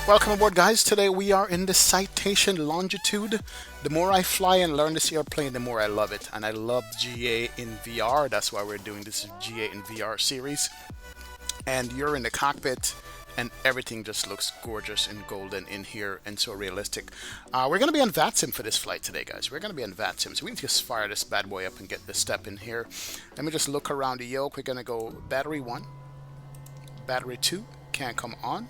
Welcome aboard, guys. Today we are in the Citation Longitude. The more I fly and learn this airplane, the more I love it. And I love GA in VR. That's why we're doing this GA in VR series. And you're in the cockpit and everything just looks gorgeous and golden in here and so realistic. We're going to be on VATSIM for this flight today, guys. We're going to be on VATSIM. So we need to just fire this bad boy up and get the step in here. Let me just look around the yoke. We're going to go battery 1, battery 2, can't come on.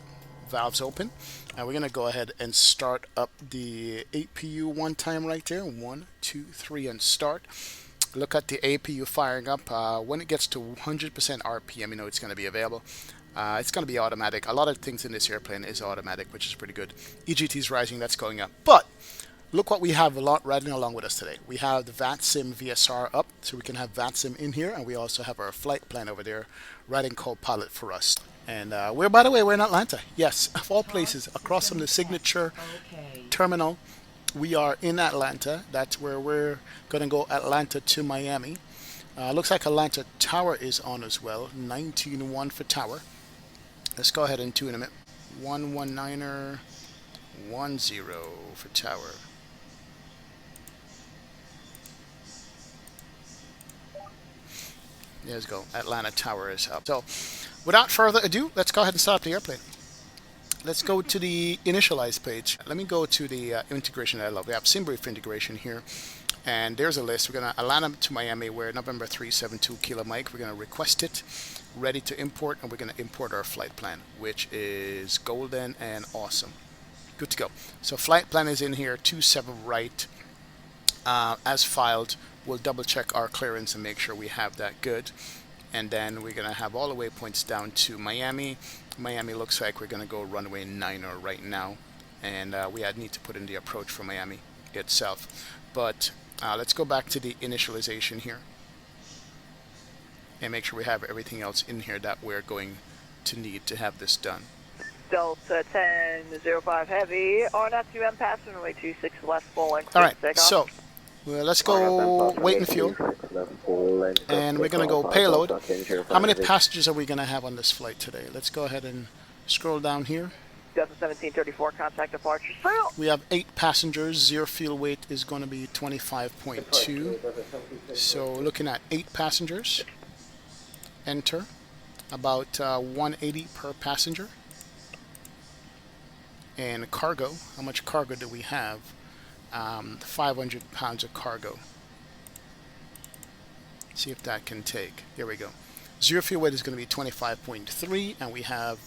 Valves open, and we're gonna go ahead and start up the APU one time right there. 1, 2, 3, and start. Look at the APU firing up. When it gets to 100% RPM, you know it's gonna be available. It's gonna be automatic. A lot of things in this airplane is automatic, which is pretty good. EGT is rising, that's going up. But look what we have riding along with us today. We have the VATSIM VSR up, so we can have VATSIM in here, and we also have our flight plan over there, riding co-pilot for us. And by the way, we're in Atlanta. Yes, of all places, across from the Signature terminal, we are in Atlanta. That's where we're going to go Atlanta to Miami. Looks like Atlanta Tower is on as well. 19-1 for Tower. Let's go ahead and tune him at 119er 10 for Tower. Let's go. Atlanta Tower is up. So, without further ado, let's go ahead and start up the airplane. Let's go to the initialize page. Let me go to the integration that I love. We have SimBrief integration here, and there's a list. We're going to Atlanta to Miami. We're November 372 Kilo Mike. We're going to request it, ready to import, and we're going to import our flight plan, which is golden and awesome. Good to go. So flight plan is in here, 27 right, as filed. We'll double check our clearance and make sure we have that good. And then we're going to have all the waypoints down to Miami. Miami looks like we're going to go runway 9 right now. And we need to put in the approach for Miami itself. But let's go back to the initialization here. And make sure we have everything else in here that we're going to need to have this done. Delta 10-05 heavy, R02M passing runway 26 left full and clear. All right, takeoff. so let's go weight and fuel, and we're going to go payload. How many passengers are we going to have on this flight today? Let's go ahead and scroll down here. Delta 1734, contact departure. We have 8 passengers. Zero fuel weight is going to be 25.2. So looking at 8 passengers. Enter. About 180 per passenger. And cargo, how much cargo do we have? 500 pounds of cargo. See if that can take. Here we go. Zero fuel weight is going to be 25.3, and we have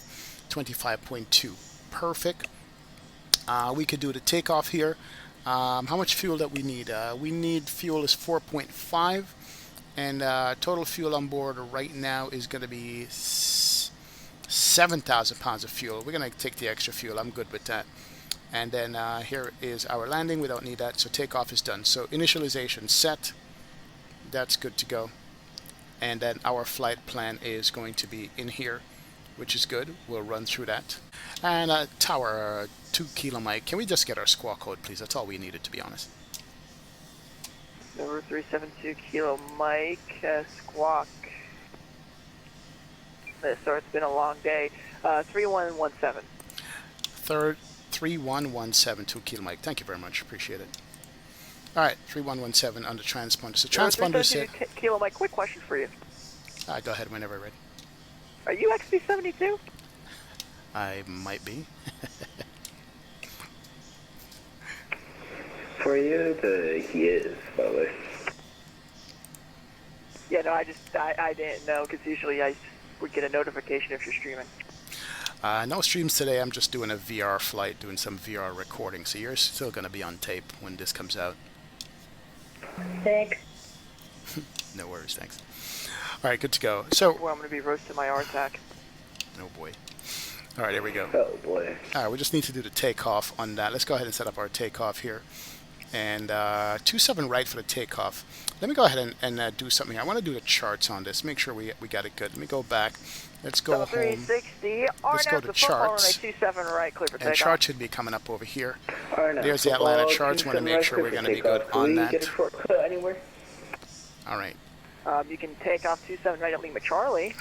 25.2. Perfect. We could do the takeoff here. How much fuel that we need? We need fuel is 4.5, and total fuel on board right now is going to be 7,000 pounds of fuel. We're going to take the extra fuel. I'm good with that. And then here is our landing. We don't need that, so takeoff is done. So initialization set. That's good to go. And then our flight plan is going to be in here, which is good. We'll run through that. And Tower 2 Kilo Mike. Can we just get our squawk code, please? That's all we needed, to be honest. Number 372 Kilo Mike, squawk. So it's been a long day. 3117. 3117 2 Kilo Mike. Thank you very much. Appreciate it. All right, 3117 on the transponder. So transponder said. Kilo Mike, quick question for you. Go ahead whenever you're ready. Are you XB72? I might be. For you, he is, by the way. Yeah, no, I didn't know, because usually I would get a notification if you're streaming. No streams today. I'm just doing a VR flight, doing some VR recording. So you're still going to be on tape when this comes out. Thanks. No worries, thanks. All right, good to go. So well, I'm going to be roasting my R-TAC. Oh boy. All right, here we go. Oh boy. All right, we just need to do the takeoff on that. Let's go ahead and set up our takeoff here. And 27 right for the takeoff. Let me go ahead and do something. I want to do the charts on this. Make sure we got it good. Let me go back. Let's go home. 360. Let's go to charts. 27 right, clear for and takeoff. chart should be coming up over here. There's the Atlanta charts. Want to make sure we're going to be good on that. Get a shortcut anywhere? All right. You can take off 27 right at Lima Charlie.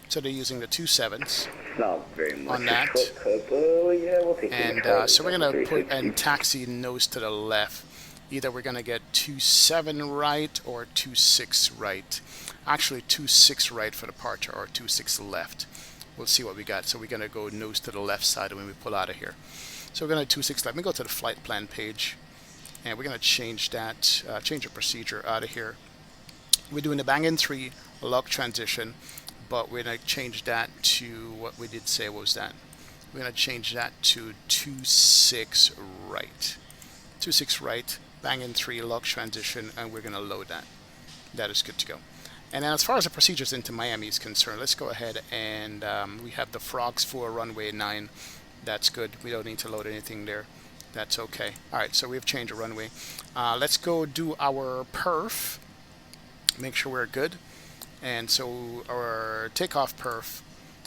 So they're using the 2.7s Not very much on that. a shortcut, but yeah, we'll take And so we're going to put and taxi nose to the left. Either we're going to get 2.7 right or 2.6 right. Actually 2.6 right for departure or 2.6 left. We'll see what we got. So we're going to go nose to the left side when we pull out of here. So we're going to 2.6 left. Let me go to the flight plan page. And we're going to change that, change the procedure out of here. We're doing the bang-in 3 log transition, but we're going to change that to what we did say was that. We're going to change that to 2.6 right. 2.6 right, bang-in 3 log transition, and we're going to load that. That is good to go. And then as far as the procedures into Miami is concerned, let's go ahead and we have the frogs for runway 9. That's good. We don't need to load anything there. That's okay. Alright, so we've changed the runway. Let's go do our perf. Make sure we're good. And so our takeoff perf,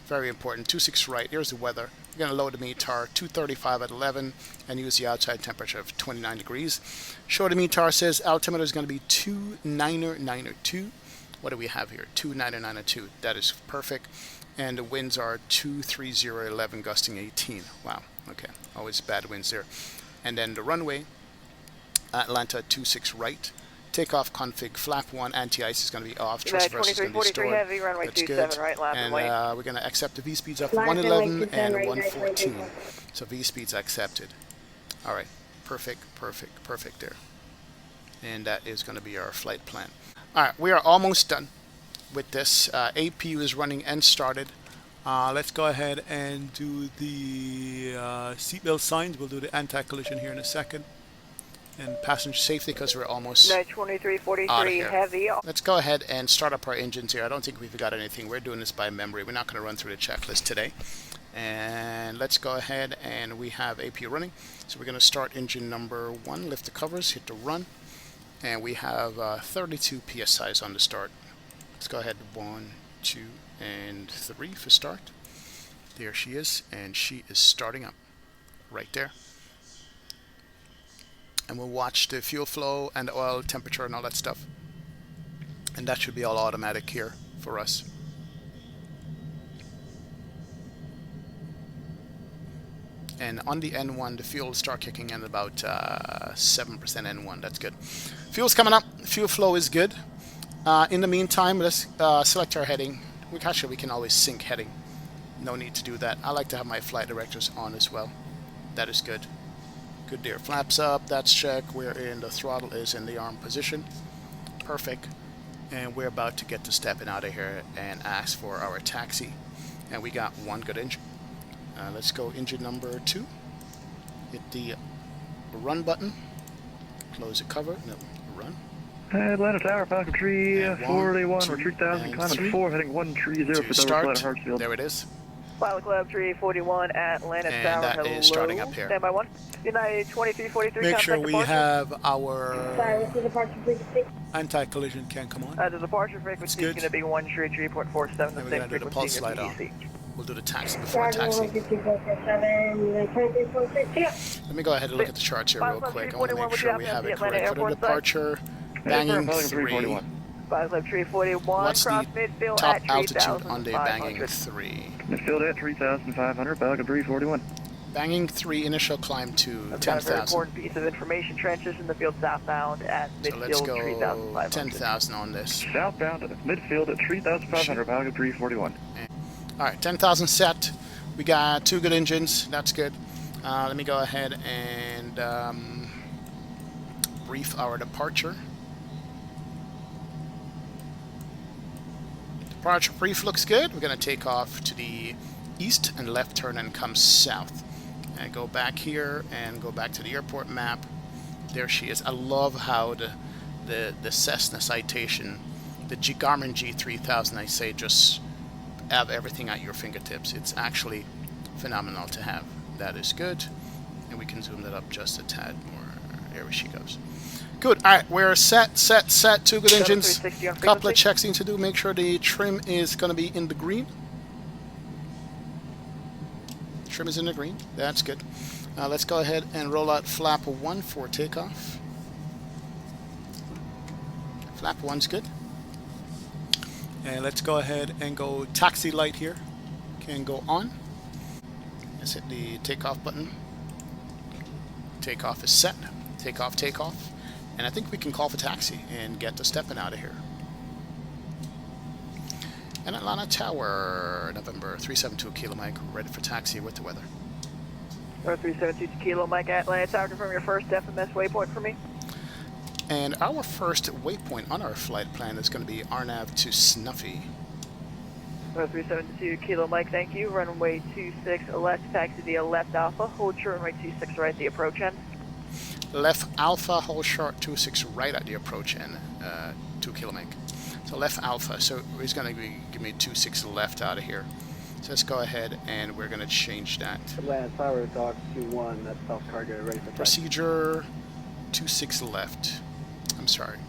very important, 2.6 right. Here's the weather. We're going to load the METAR 235 at 11 and use the outside temperature of 29 degrees. Show the METAR says altimeter is going to be 29902. What do we have here? 29902. That is perfect. And the winds are 23011, gusting 18. Wow. Okay. Always bad winds there. And then the runway, Atlanta 26 right. Takeoff config flap 1, anti-ice is going to be off. Transverse is going to be stored. Heavy, runway That's 27 good. right, lap And and we're going to accept the V-speeds of 111 and 114. So V-speeds accepted. All right. Perfect, perfect, perfect there. And that is going to be our flight plan. All right. We are almost done with this. APU is running and started. Let's go ahead and do the seatbelt signs. We'll do the anti-collision here in a second. And passenger safety because we're almost out of 2343 here. heavy. Let's go ahead and start up our engines here. I don't think we've got anything. We're doing this by memory. We're not going to run through the checklist today. And let's go ahead and we have APU running. So we're going to start engine number 1, lift the covers, hit the run. And we have 32 PSIs on the start. Let's go ahead, 1, 2, and 3 for start. There she is, and she is starting up right there. And we'll watch the fuel flow and the oil temperature and all that stuff. And that should be all automatic here for us. And on the N1, the fuel will start kicking in about 7% N1. That's good. Fuel's coming up. Fuel flow is good. In the meantime, let's select our heading. We can always sync heading. No need to do that. I like to have my flight directors on as well. That is good. Good there. Flaps up. That's check. We're in. The throttle is in the arm position. Perfect. And we're about to get to stepping out of here and ask for our taxi. And we got one good engine. Let's go engine number 2. Hit the run button. Close the cover. No, run. Atlanta Tower, Falcon Tree 41, we're 3000, climbing 4, heading 130 for start. Hartsfield. There it is. Pilot Club Tree 41, Atlanta And Tower, that hello. is starting up here. Standby 1. United 2343, Make sure contact we departure. have our Sorry, this is departure frequency. anti-collision can come on. The departure frequency is going to be 133.47, the And we're same going to do the pulse frequency slide as on. the EC. We'll do the taxi before taxi. 123.47, Let me go ahead and look at the charts here real quick. I want to make sure we have it Atlanta correct. For the Airport departure, banging 3. Pilot Club Tree 41, What's cross the midfield top at altitude on the banging 3,500. 3? Midfield at 3,500, Falcon 341. Banging 3, initial climb to That's got a very 10,000. important piece of information. Trenches in the field southbound at So let's midfield go 3,500. 10,000 on this. Southbound at midfield at 3,500, Falcon 341. Alright, 10,000 set. We got 2 good engines. That's good. Let me go ahead and brief our departure. Departure brief looks good. We're going to take off to the east and left turn and come south. And go back here and go back to the airport map. There she is. I love how the Cessna Citation, the Garmin G3000, I say, just have everything at your fingertips. It's actually phenomenal to have. That is good. And we can zoom that up just a tad more. There she goes. Good. All right, we're set. 2 good engines. Couple of checks need to do. Make sure the trim is going to be in the green. Trim is in the green. That's good. Let's go ahead and roll out flap 1 for takeoff. Flap 1's good. And let's go ahead and go taxi light here. Can go on. Let's hit the takeoff button. Takeoff is set. Takeoff, takeoff. And I think we can call for taxi and get to stepping out of here. And Atlanta Tower, November 372 Kilo Mike, ready for taxi with the weather. 372 Kilo Mike, Atlanta Tower, confirm your first FMS waypoint for me. And our first waypoint on our flight plan is going to be RNAV to Snuffy. 372 Kilo Mike, thank you. Runway 26 left, taxi via left alpha, hold short runway 26 right at the approach end. Left alpha, hold short 26 right at the approach end, 2 Kilo Mike. So left alpha, so he's going to give me 26 left out of here. So let's go ahead and we're going to change that. Atlanta Tower, Dock 21, that's South Cargo, ready for Procedure 26 left. I'm sorry.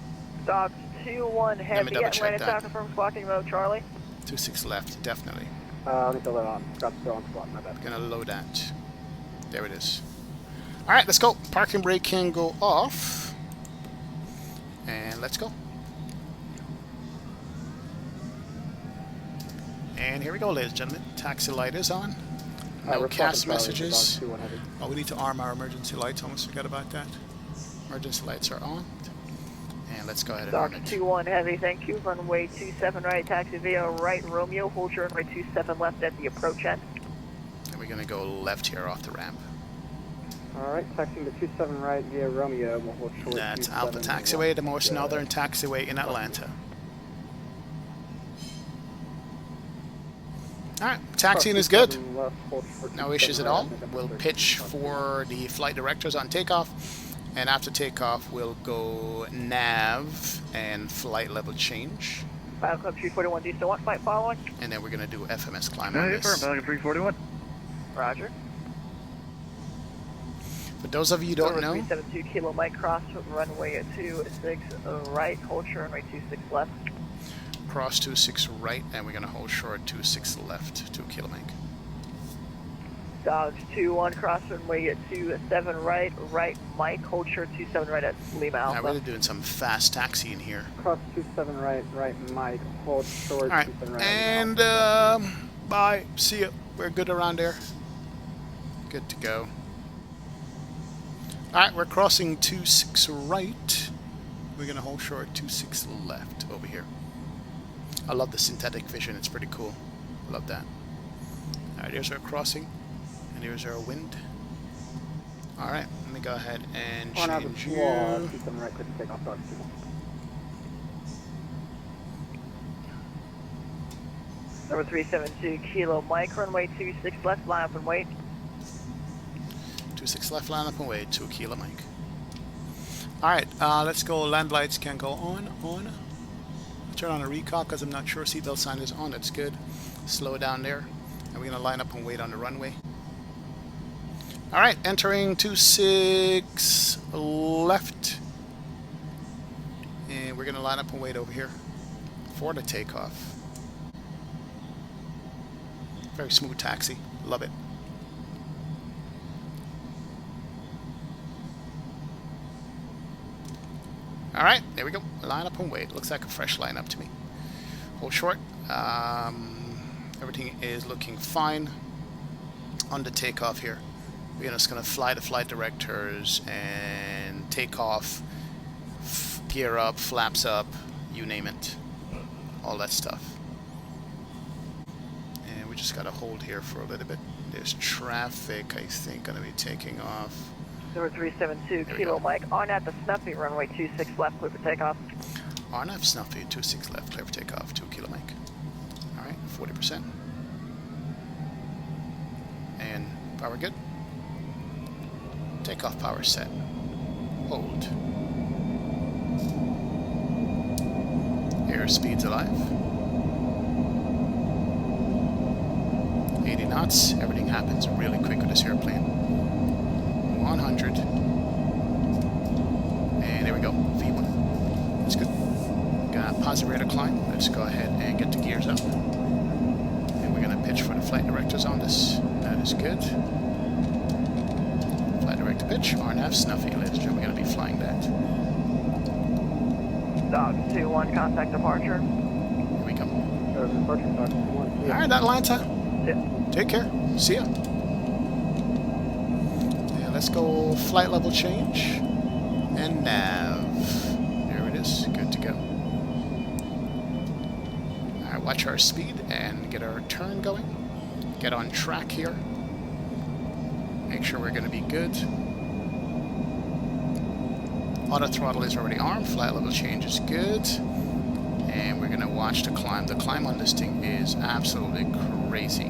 Dock 21 heavy, double check Atlanta that. Tower, confirm squawking mode, Charlie. 26 left, definitely. Let me throw that on. Got to throw on spot, my bad. Gonna load that. There it is. Alright, let's go. Parking brake can go off. And let's go. And here we go, ladies and gentlemen. Taxi light is on. No cast messages. Oh, we need to arm our emergency lights. Almost forgot about that. Emergency lights are on. And let's go ahead and Dock arm it. 21 heavy, thank you. Runway 27 right, taxi via right Romeo, hold short runway 27 left at the approach end. And we're gonna go left here off the ramp. Alright, taxiing to 27 right via Romeo, we'll hold short. That's Alpha Taxiway, the most northern taxiway in Atlanta. Alright, taxiing is good. No issues at all. We'll pitch for the flight directors on takeoff. And after takeoff, we'll go nav and flight level change. Final Club 341, do you still want flight following? And then we're going to do FMS climb on Hey, this. firm, Falcon 341. Roger. For those of you who don't know, 372 Kilo Mike, cross runway 26 right, hold short runway 26 left. cross 26 right, and we're going to hold short 26 left, 2 Kilo Mike. Dogs 21, cross runway 27 right, right Mike, hold short 27 right at Lima Now Alpha. we're really doing some fast taxiing here. Cross 27 right, right Mike, hold short. Alright, 27 right. and bye, see ya. We're good around there. Good to go. Alright, we're crossing 26 right. We're going to hold short 26 left over here. I love the synthetic vision, it's pretty cool. Love that. Alright, here's our crossing. And here's our wind. Alright, let me go ahead and On out of change the you. wall, 27 right, click to take off, Dock 21. Number 372 Kilo Mike, runway 26 left, line up and wait. 26 left, line up and wait, 2 Kilo Mike. Alright, let's go. Land lights can go on. Turn on a recall because I'm not sure seatbelt sign is on. That's good. Slow down there. And we're going to line up and wait on the runway. Alright, entering 26 left. And we're going to line up and wait over here for the takeoff. Very smooth taxi. Love it. Alright, there we go. Line up and wait. Looks like a fresh lineup to me. Hold short. Everything is looking fine on the takeoff here. We're just going to fly the flight directors and take off, gear up, flaps up, you name it. All that stuff. And we just got to hold here for a little bit. There's traffic, I think, going to be taking off. Number 372 There we Kilo go. Mike, on at the Snuffy, runway 26 left, clear for takeoff. RNF Snuffy, 26 left, clear for takeoff, 2 Kilo Mike. Alright, 40%. And power good. Takeoff power set. Hold. Air speed's alive. 80 knots. Everything happens really quick with this airplane. 100. And there we go. V1. That's good. Got positive rate of climb. Let's go ahead and get the gears up. And we're going to pitch for the flight directors on this. That is good. Flight director pitch. RNAV Snuffy, ladies and gentlemen. We're going to be flying that. Dog 2-1, contact departure. Here we go. Departure taxi 1. All right, Atlanta. Yeah. Take care. See ya. Yeah, let's go flight level change and nav. There it is. Good to go. All right, watch our speed and get our turn going. Get on track here. Make sure we're going to be good. Auto throttle is already armed. Flight level change is good. And we're going to watch the climb. The climb on this thing is absolutely crazy.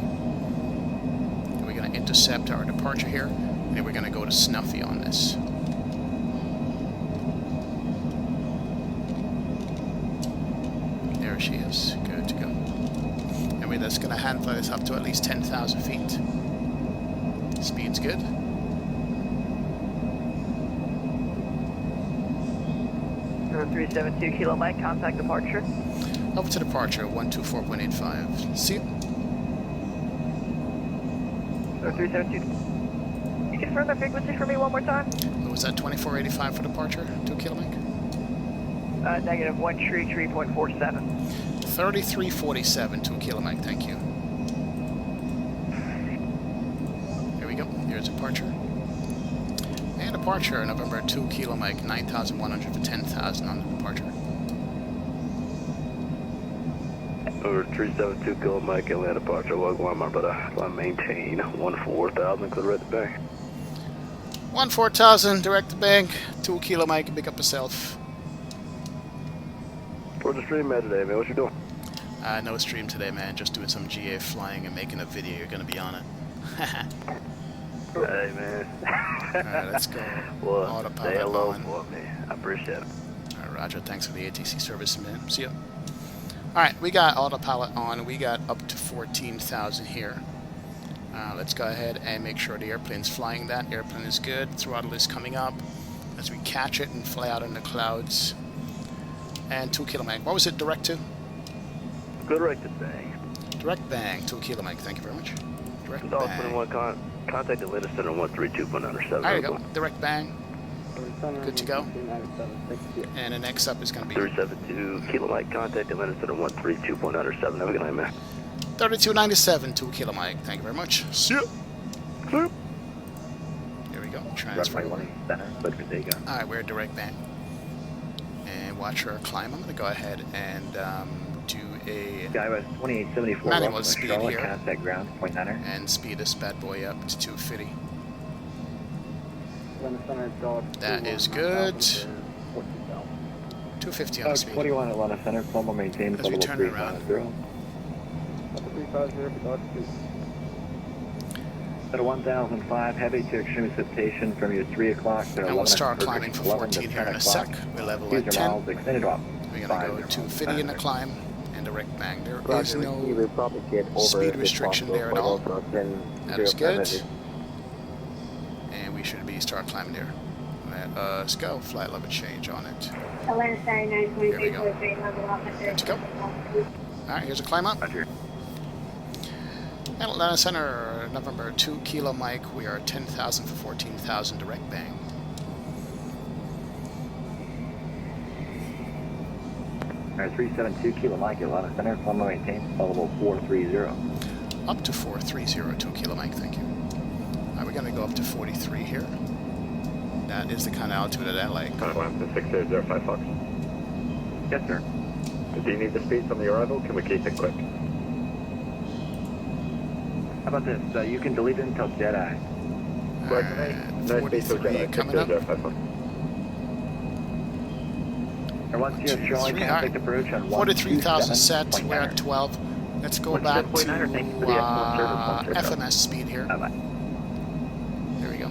We're going to intercept our departure here. And then we're going to go to Snuffy on this. There she is. Good to go. And that's going to hand fly this up to at least 10,000 feet. Speed's good. 0372 Kilo Mike, contact departure. Over to departure, 124.85. See you. 0372. Can you confirm the frequency for me one more time? What was that, 2485 for departure, 2 Kilo Mike? Negative 133.47. 3347, 2 Kilo Mike, thank you. Here we go, here's departure. And departure, November 2 Kilo Mike, 9,100 for 10,000 on the departure. Over 372 Kilo Mike, Atlanta departure, Wagwan, but I maintain 14,000, clear at the bank. 14,000, direct to bank, 2 Kilo Mike, pick up yourself. Where's the stream at today, man? What you doing? No stream today, man, just doing some GA flying and making a video, you're gonna be on it. Hey, man. Alright, let's go. Well, Autopilot say hello on. for me. I appreciate it. Alright, Roger, thanks for the ATC service, man. See ya. Alright, we got autopilot on. We got up to 14,000 here. Let's go ahead and make sure the airplane's flying that. Airplane is good. Throttle is coming up as we catch it and fly out in the clouds. And 2 Kilo Mike. What was it direct to? Good direct to bang. Direct bang, 2 Kilo Mike. Thank you very much. Direct Dog bang. 21, contact Atlanta Center 132.97. There you go. Direct bang. Good to go. And the next up is going to be 372 Kilo Mike, contact Atlanta Center 132.97. Have a good night, man. 3297, 2 Kilo Mike. Thank you very much. See ya. There we go. Transfer. Alright, we're direct bang. And watch her climb. I'm going to go ahead and do a Skywest 2874, manual welcome to speed Charlotte, here. contact ground, point 9er. And speed this bad boy up to 250. That is good. 250 on the speed. 21 Atlanta Center, Colombo maintain, As we level turn it around. 350. At 1005, heavy to extreme citation from your 3 o'clock to 11 And we'll start or climbing for 11 to 14 here in 10 a sec. o'clock. We'll level Use at your 10. miles, extended off. We're going to go 250 in the climb and direct bang. There is no speed restriction there at all. That is good. And we should be start climbing there. Let us go. Flight level change on it. Atlanta Center Here we go. 923 level officer. Good to go. Alright, here's a climb up. Atlanta Center, November 2 Kilo Mike. We are 10,000 for 14,000 direct bang. Alright, 372 Kilo Mike, Atlanta Center, Colombo maintain, level 430. Up to 430, 2 Kilo Mike, thank you. We're going to go up to 43 here. That is the kind of altitude that I like. Climb to 6005 Fox. Yes, sir. Do you need the speed from the arrival? Can we keep it quick? How about this? You can delete it until Jedi. Alright, 43 coming up. Or once you're showing contact approach on 43,000 set, we're at 127.9. 12. Let's go back to FMS speed here. There we go.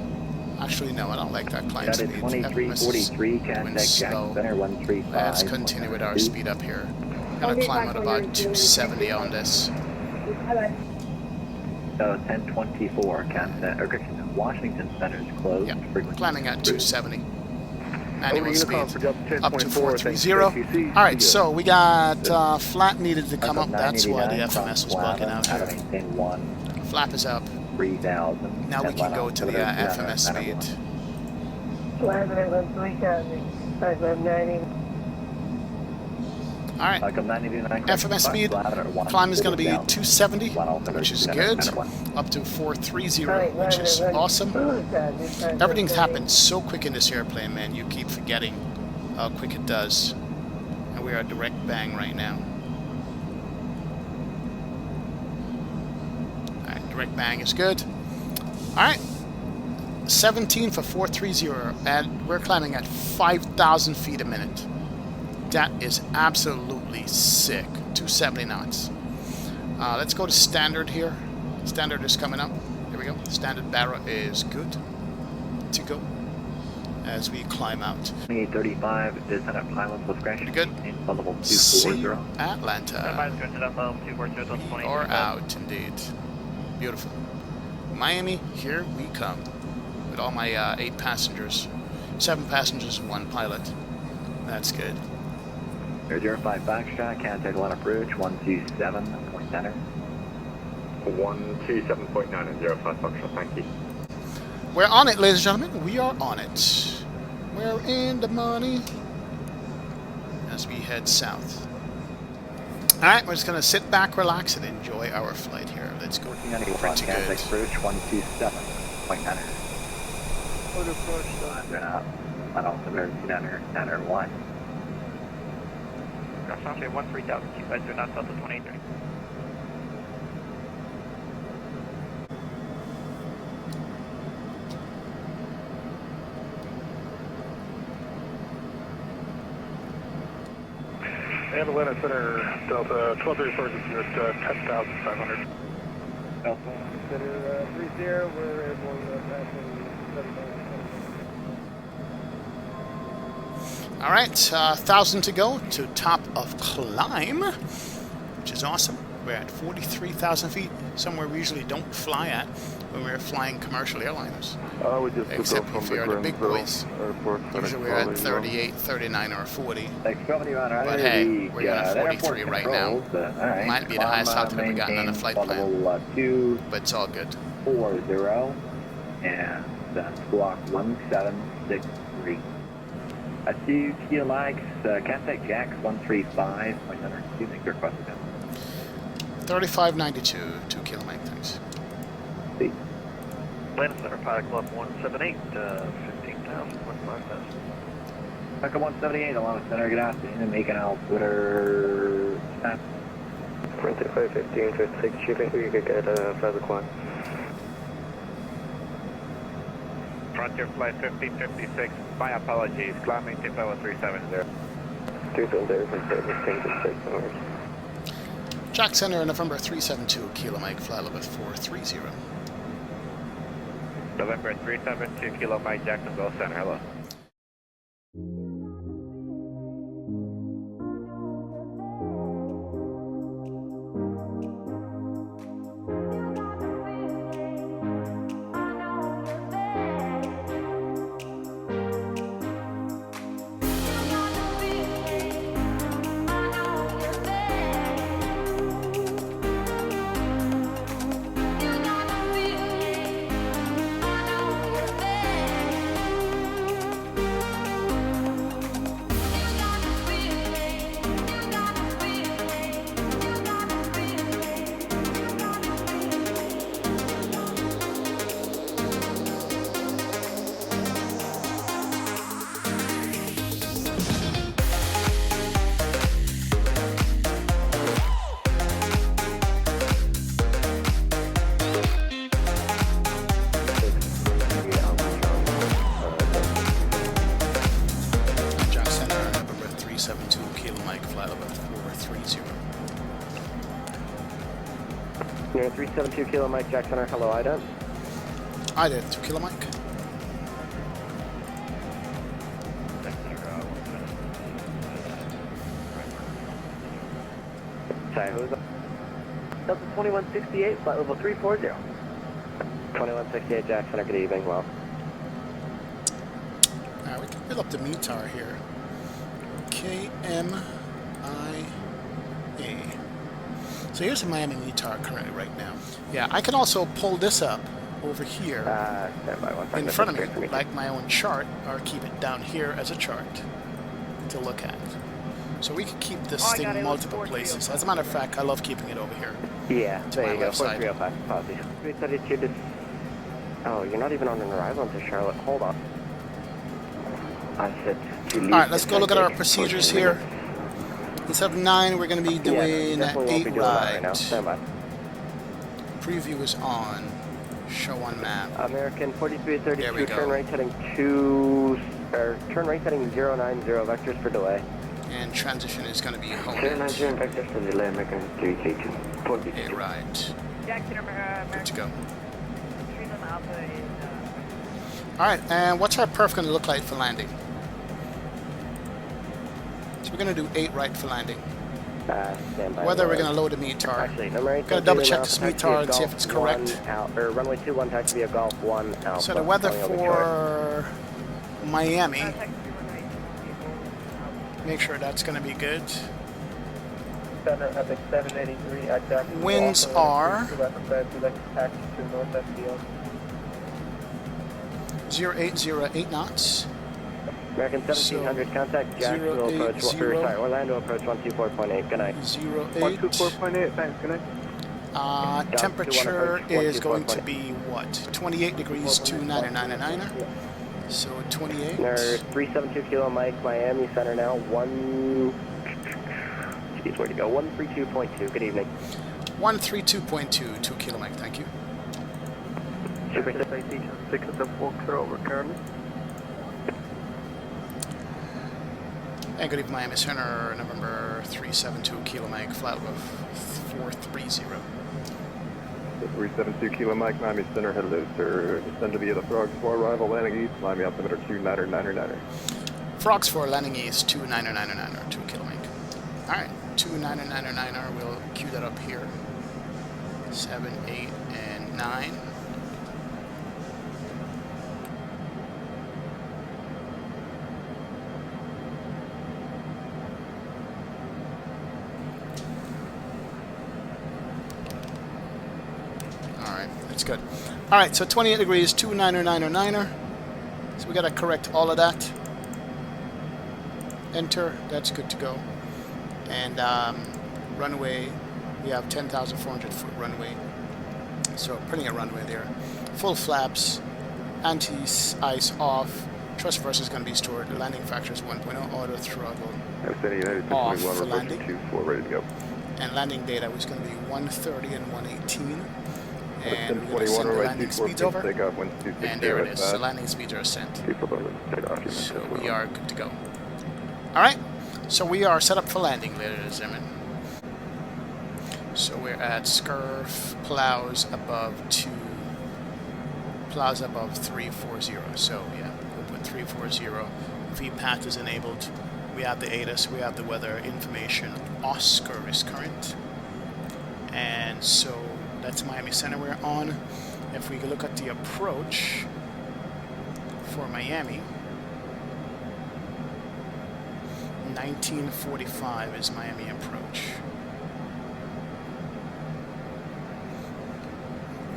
Actually, no, I don't like that climb That speed. is FMS 2343, going contact Jackson slow. Center 135. Let's continue with our speed up here. Gonna climb at about 270 on this. 1024, contact, or Washington Center is closed. Yeah, Frequency climbing at 270. Manual Over speed Unicom for Delta up to 1024, 430. Alright, so we got flap needed to come up. That's why the FMS was blocking out here. Maintain 1, Flap is up. 3000. Now we can go to the FMS speed. 11 3000. 590. Alright, FMS speed, climb is going to be 270, which is good, up to 430, which is awesome. Everything's happened so quick in this airplane, man, you keep forgetting how quick it does. And we are direct bang right now. Alright, direct bang is good. Alright, 17 for 430, and we're climbing at 5,000 feet a minute. That is absolutely sick. 270 knots. Let's go to standard here. Standard is coming up. Here we go. Standard barra is good to go as we climb out. 2835, descent at pilot plus crash. Pretty good. Level See 240. you, Atlanta. We are out, indeed. Beautiful. Miami, here we come. With all my 8 passengers. 7 passengers and 1 pilot. That's good. 005 Foxtrot, contact line approach, 127, point center. 127.9 and 05 Foxtrot, thank you. We're on it, ladies and gentlemen. We are on it. We're in the money. As we head south. Alright, we're just going to sit back, relax, and enjoy our flight here. Let's go. Pretty good. Contact approach, 127, point center. Photo approach. I don't know, center 1. Cross 13,000, you guys are not south of 23. And Atlanta Center, Delta 1234 at 10,500. Delta. Center 30, we're airborne passing 7,000. Alright, 1,000 to go to top of climb, which is awesome. We're at 43,000 feet, somewhere we usually don't fly at when we're flying commercial airliners. We just Except if we are the big boys. Usually we're at 38, 39, or 40. But hey, we're at 43 right now. Might be the highest top we've ever gotten on a flight plan. But it's all good. 40, and that's squawk 1763. 2 Kilo likes, contact Jax 135, point center, 2 make your request again. 3592, 2 Kilo Mike, thanks. See. Atlanta Center, Pilot Club 178, 15,000, 25,000. Echo 178, Atlanta Center, good afternoon, and making out Twitter snap. 2515, 56, shipping, you could get 5 o'clock. Frontier Flight 1556, my apologies, climbing to level 370. 370, 6 Jack Center, November 372, Kilo Mike, flight level 430. November 372, Kilo Mike, Jacksonville Center, hello. Near 372 Kilo Mike, Jack Center, hello, IDEM. IDEM, 2 Kilo Mike. Sorry, who's up? Delta 2168, flight level 340. 2168, Jack Center, good evening, well. We can build up the METAR here. KMIA. So here's the Miami METAR currently right now. Yeah, I can also pull this up over here in front of me, like my own chart, or keep it down here as a chart to look at. So we can keep this Oh, I thing got it. multiple It was 430. places. As a matter of fact, I love keeping it over here. Yeah, To there my you go. left side. 4305. Positive. 332 to... Oh, you're not even on an arrival into Charlotte. Hold on. I said to leave. Alright, let's go look at our procedures here. Instead of 9, we're going to be doing definitely won't 8 be doing that right now. right. Stand by. Preview is on. Show on map. American There we 4332, go. turn right heading 2... Or turn right heading 090, vectors for delay. And transition is going to be home. 090 vectors for delay, American 332. 8 right. Jackson, Good American to go. Stream Alpha is... Alright, and what's our perf going to look like for landing? So we're going to do 8 right for landing. Stand by. Whether we're going to load a METAR. Actually, number 8. Gotta double check this METAR and see if it's correct. Runway 21, taxi via Golf 1 Alpha. So the weather calling over chart. for Miami, Taxi runway 2 make sure that's going to be good. Center Epic 783 at Jackson. Winds are 0808 knots. American 1700, contact Jacksonville approach, Orlando approach 124.8, good night. 08. 124.8, thanks, good night. Temperature is going to be what? 28 degrees, 2999er. So 28. 372 Kilo Mike, Miami Center now, geez, where'd you go? 132.2, good evening. 132.2, 2 kilo Mike, thank you. Super Citation 6 at the Forks are over currently. And good evening, Miami Center, November 372 Kilo Mike, flat above 430. 372 Kilo Mike, Miami Center, hello sir. Descend to via the Frogs for arrival landing east, Miami altimeter 2999er. Frogs for landing east, 2999er, 2 kilo Mike. Alright, 2999er, we'll cue that up here. 7, 8, and 9. Alright, that's good. Alright, so 28 degrees, 2999er. So we gotta correct all of that. Enter, that's good to go. And runway, we have 10,400 foot runway. So putting a runway there. Full flaps, anti-ice off. Thrust reverser is going to be stored. The landing factor is 1.0. Auto throttle off for landing. 24, ready to go. And landing data was going to be 130 and 118. And we're going to 21 send the runway landing 24, speeds over. takeoff, wind 260 And there it is. outside. The landing speeds are sent. Takeoff, So we are good to go. Alright, so we are set up for landing, ladies and gentlemen. So we're at scurf, plows above 340. So yeah, we'll put 340. VPAT is enabled. We have the ATIS, we have the weather information. Oscar is current. And so that's Miami Center we're on. If we look at the approach for Miami, 1945 is Miami approach.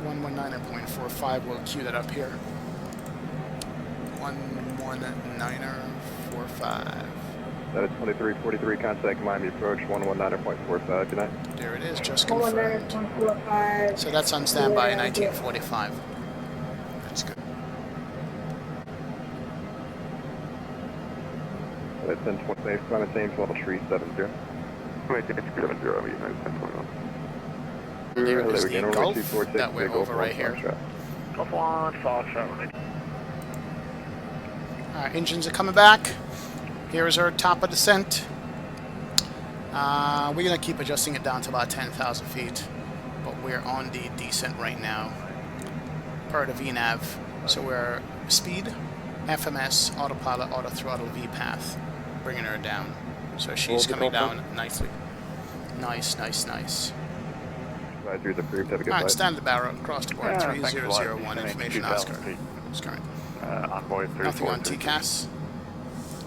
119.45, we'll cue that up here. 119.45. That is 2343, contact Miami approach 119.45, good night. There it is, just confirmed. 145. So that's on standby, 1945. That's good. That's 10.8, climate change level 370. Wait, it's 70, I'm 10.1. There Hello is again, the runway Gulf 246, that we're over right here. Golf 1, Foxtrot. Our engines are coming back. Here's our top of descent. We're going to keep adjusting it down to about 10,000 feet. But we're on the descent right now. Per the VNAV. So we're speed, FMS, autopilot, auto throttle, VPath. Bringing her down. So she's coming down nicely. Nice, nice, nice. Advisory is approved, have a good Alright, flight. stand the barrel across the board. 3001, information Oscar. It's current. Envoy Nothing on TCAS.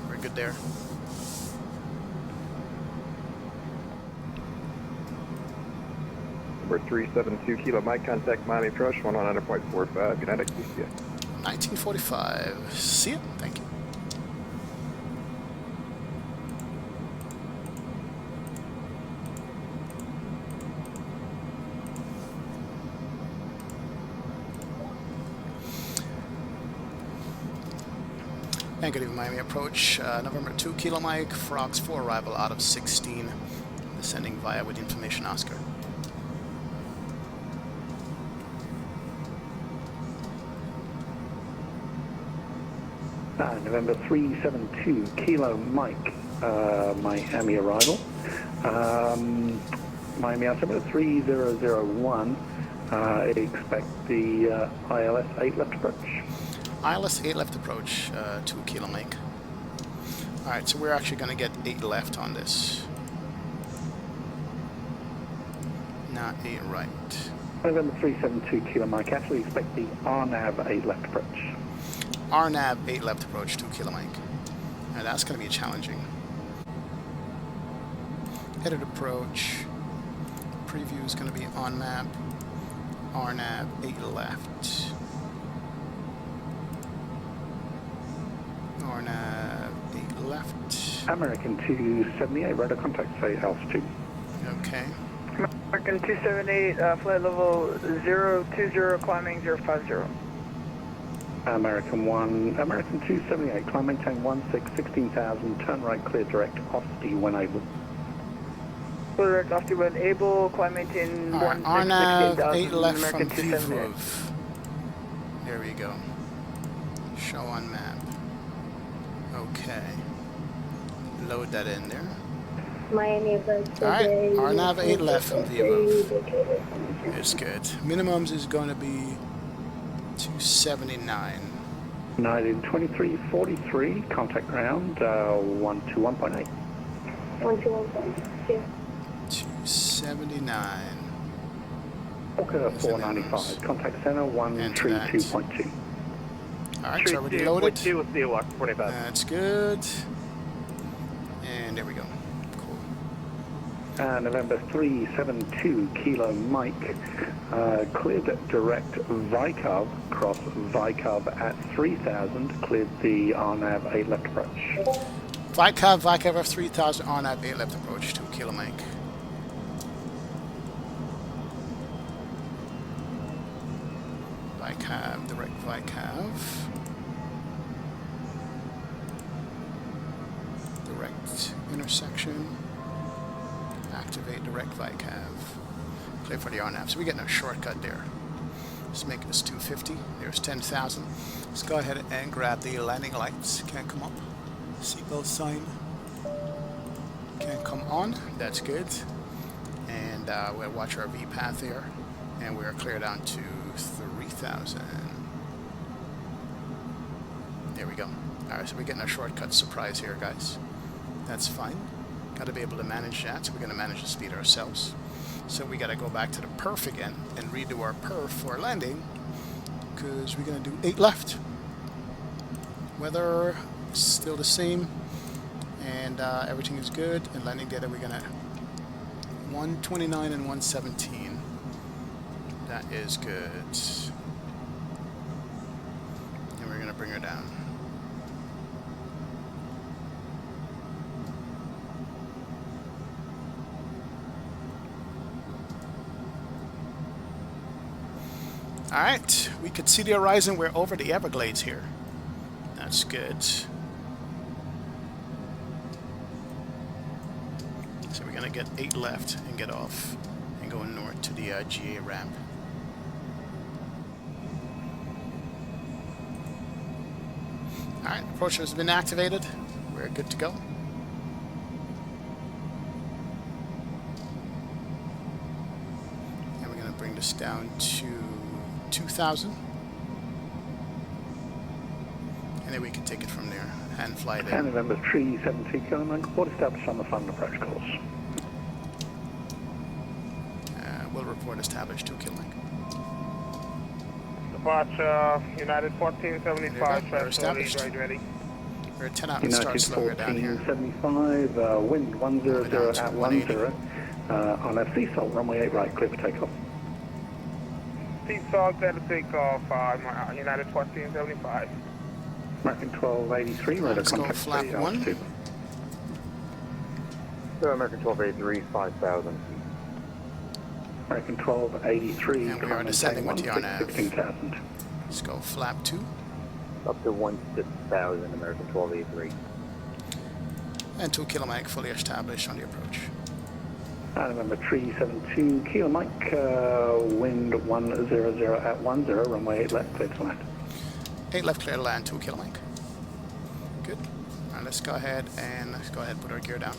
We're good there. Number 372 Kilo Mike, contact Miami approach 119.45, good night, XCCA. 1945. See you. Thank you. Negative Miami approach, November 2 Kilo Mike, Frogs 4 arrival out of 16, descending via with information Oscar. November 372 Kilo Mike, Miami arrival. Miami altimeter 3001, expect the ILS 8 left approach. ILS 8 left approach, 2 Kilo Mike. Alright, so we're actually going to get 8 left on this. Not 8 right. November 372 Kilo Mike, actually expect the RNAV 8 left approach. RNAV 8 left approach, 2 Kilo Mike. Now that's going to be challenging. Headed approach. Preview is going to be on map. RNAV 8 left. RNAV 8 left. American 278, radar contact, say altitude. Okay. American 278, flight level 020, climbing 050. American 278, climb maintain 16,000, turn right, clear direct, off D when able. Clear direct, off D when able, climb maintain 16,000. RNAV 8 left American from 278. Kyiv. There we go. Show on map. Okay. Load that in there. Miami approach. Alright, RNAV 8 left from Lviv. It's good. Minimums is going to be 279. United 2343, contact ground, 121.8. 121.2. 279. Walker 495, contact center, 132.2. Alright, it's already loaded. With the walk 25. That's good. And there we go. Cool. November 372, Kilo Mike, cleared direct Vikov, cross Vikov at 3000, cleared the RNAV 8 left approach. Vikov F3000, RNAV 8 left approach, 2 Kilo Mike. Vikov, direct Vikov. Direct intersection. Activate direct Vikov. Clear for the RNAV. So we're getting a shortcut there. Let's make this 250. There's 10,000. Let's go ahead and grab the landing lights. Can't come up. Seatbelt sign. Can't come on. That's good. And we'll watch our V path here. And we're clear down to 3,000. There we go. Alright, so we're getting a shortcut surprise here, guys. That's fine. Got to be able to manage that, so we're going to manage the speed ourselves. So we got to go back to the perf again and redo our perf for landing, because we're going to do 8 left. Weather is still the same, and everything is good. And landing data, we're going to 129 and 117. That is good. And we're going to bring her down. Alright, we could see the horizon. We're over the Everglades here. That's good. So we're going to get 8 left and get off and go north to the GA ramp. Alright, approach has been activated. We're good to go. And we're going to bring this down to 2,000. And then we can take it from there and fly there. And November 372 Kilo, report established on the final approach course. We'll report established 2 Kilo. Departure, United 1475, We're established. ready. We're 10 out and United start slower down here. 1475, wind 100 down to at 10, 180. on a seasalt, runway 8 right, clear for takeoff. Seasalt, better takeoff, United 1475. American 1283, radar Let's go contact, flap steady 1. altitude. American 1283, 5,000. American 1283, And we are descending with the RNAV. 16,000. Let's go flap 2. Up to 16,000, American 1283. And 2 Kilo Mike fully established on the approach. November 372, Kilo Mike, wind 100 at 10, runway 8 left, clear to land. 8 left, clear to land, 2 Kilo Mike. Good. Alright, let's go ahead and put our gear down.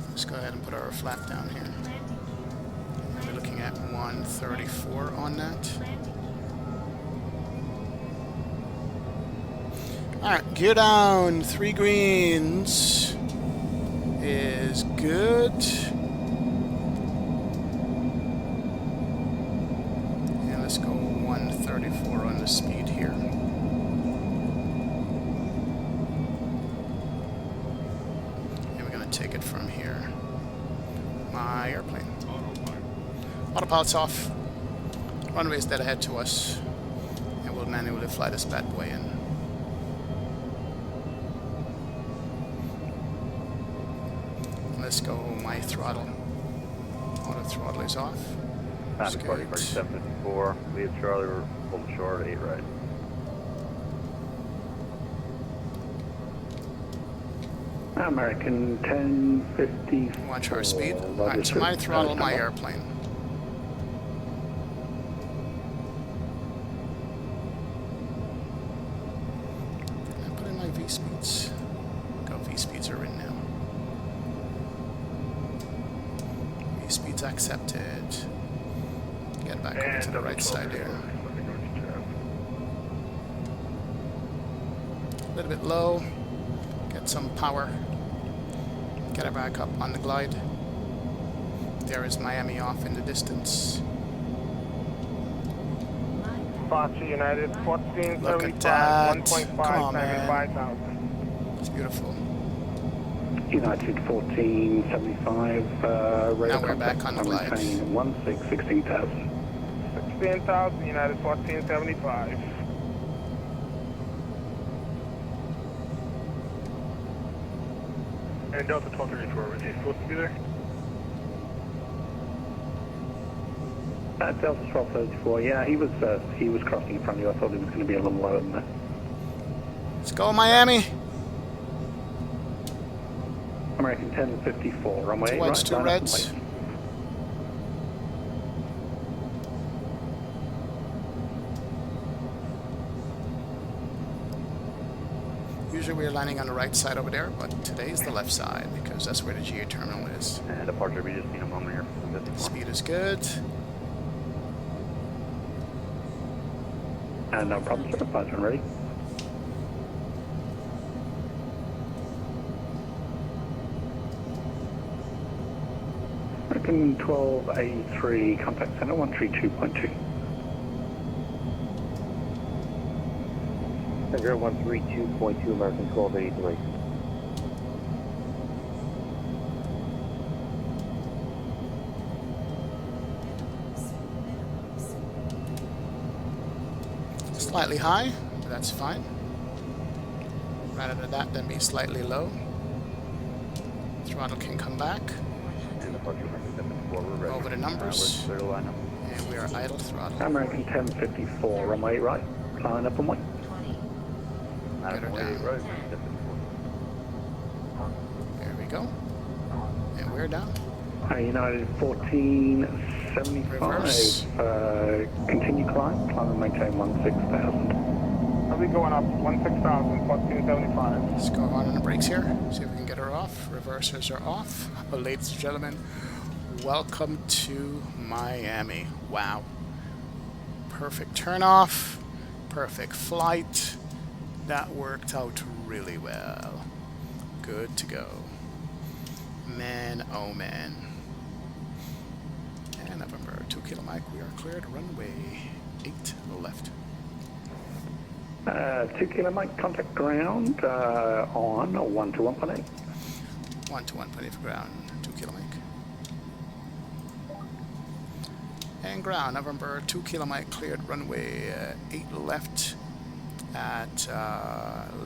Let's go ahead and put our flap down here. We're looking at 134 on that. Alright, gear down, 3 greens is good. And let's go 134 on the speed here. And we're going to take it from here. My airplane. Autopilot's off. Runway's dead ahead to us. And we'll manually fly this bad boy in. Let's go my throttle. Auto throttle is off. Party 754. Lead Charlie, we're holding short, 8 right. American 1050. Watch our speed. Alright, so my throttle, my airplane. And put in my V speeds. Go, V speeds are in now. Speeds accepted. Get back over to the right side here. A little bit low. Get some power. Get her back up on the glide. There is Miami off in the distance. Foxtrot United 1475. Look at that. 1.5 Come on, man. 5,000. It's beautiful. United 1475, radar Now we're back on the glide. 16,000. 16,000, United 1475. And Delta 1234, is he supposed to be there? Delta 1234, yeah, he was crossing in front of you. I thought he was going to be a little lower than that. Let's go, Miami. American 1054, runway 8 right. Whites, 2 line up and reds. wait. Usually we're landing on the right side over there, but today is the left side because that's where the GA terminal is. And departure, we just need a moment here. 54. Speed is good. And no problem, sir. Pilots when ready. American 1283, contact center 132.2. Center 132.2, American 1283. Slightly high, but that's fine. Rather than that, then be slightly low. Throttle can come back. And departure, American 754, we're ready. Over the numbers. We're clear to line up. And we are idle throttle. American 1054, runway 8 right. Line up and wait. Get her down. Right. There we go. And we're down. United 1475. Reverse. Continue climb and maintain 16,000. Are we going up 16,000, 1475? Let's go on the brakes here. See if we can get her off. Reversers are off. Well, ladies and gentlemen, welcome to Miami. Wow. Perfect turn off. Perfect flight. That worked out really well. Good to go. Man, oh man. And November 2 Kilo Mike, we are cleared. Runway 8 left. 2 Kilo Mike, contact ground on 121.8. 121.8 for ground. 2 Kilo Mike. And ground, November 2 Kilo Mike, cleared. Runway 8 left at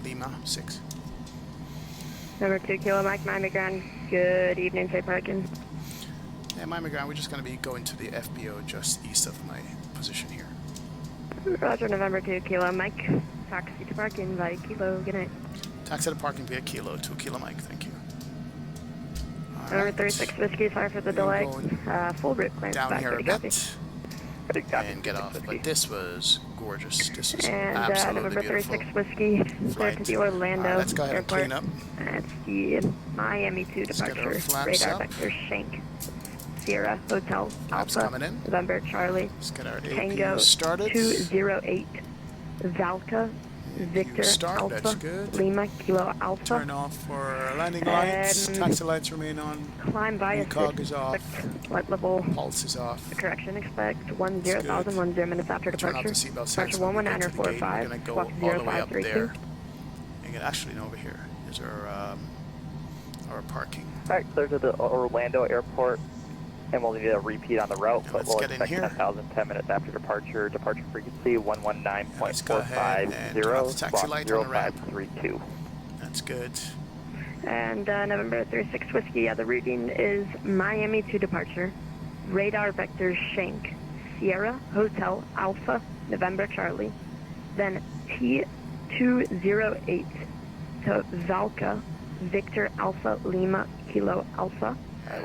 Lima 6. Number 2 Kilo Mike, Miami Ground. Good evening, safe parking. Yeah, Miami Ground, we're just going to be going to the FBO just east of my position here. Roger, November 2 Kilo Mike. Taxi to parking via Kilo. Good night. Taxi to parking via Kilo, 2 Kilo Mike. Thank you. All November right. 36 Whiskey, sorry for the We're delay. going Full route clearance down back here a ready, copy. bit Copy. and get off. But this was gorgeous. This was And absolutely November beautiful. 36 Whiskey, clear to the Orlando Alright, let's go ahead airport. and clean up. That's the Miami 2 Let's get our departure. flaps Radar up. vector Shank. Sierra Hotel Flaps Alpha. coming in. November Charlie. Let's get our Tango APU started. 208. Valka. Victor start, Alpha. that's good. Lima Kilo Alpha. Turn off for landing lights. Taxi lights remain on. Climb by Recog is off. Light level. Pulse is off. Correction, expect 10,010 minutes after Turn off departure. the seatbelt signs. Departure When we get to the gate, we're 11945. going to go Squawk all the way up 0532. there. And actually, over here is our parking. Alright, clear to the Orlando airport. And we'll need a repeat on the route, And but let's we'll get in expect here. 10,000 10 minutes after departure. Departure frequency Let's go ahead and turn off the 119.450, taxi squawk light on the ramp. 0532. That's good. And November 36 Whiskey, the routing is Miami to departure. Radar vector Shank. Sierra Hotel Alpha, November Charlie. Then T208 to Valka, Victor Alpha Lima Kilo Alpha.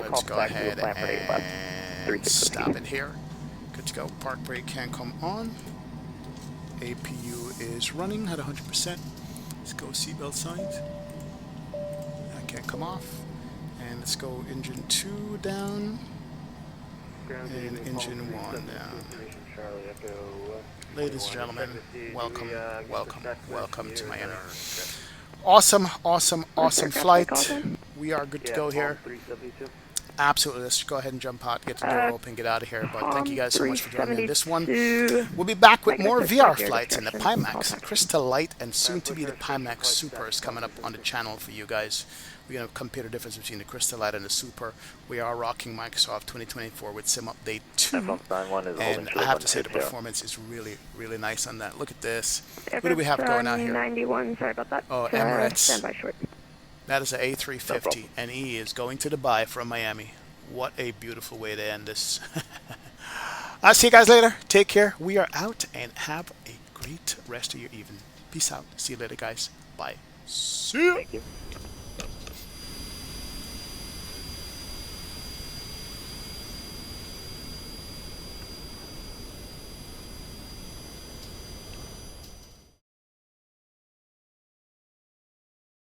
Let's go ahead and stop it here. Good to go. Park brake can come on. APU is running at 100%. Let's go seatbelt signs. That can't come off. And let's go engine 2 down. And engine 1 down. Ladies and gentlemen, welcome, welcome, welcome to Miami. Awesome, awesome, awesome flight. We are good to go here. Absolutely. Let's go ahead and jump out, get the door open, get out of here. But thank you guys so much for joining in this one. We'll be back with more VR flights in the Pimax Crystal Light and soon to be the Pimax Super is coming up on the channel for you guys. We're going to compare the difference between the Crystal Light and the Super. We are rocking Microsoft 2024 with Sim Update 2. And I have to say the performance is really, really nice on that. Look at this. What do we have going on here? 91, sorry about that. Oh, Emirates. Standby short. That is an A350, and he is going to Dubai from Miami. What a beautiful way to end this. I'll see you guys later. Take care. We are out, and have a great rest of your evening. Peace out. See you later, guys. Bye. See you. Thank you.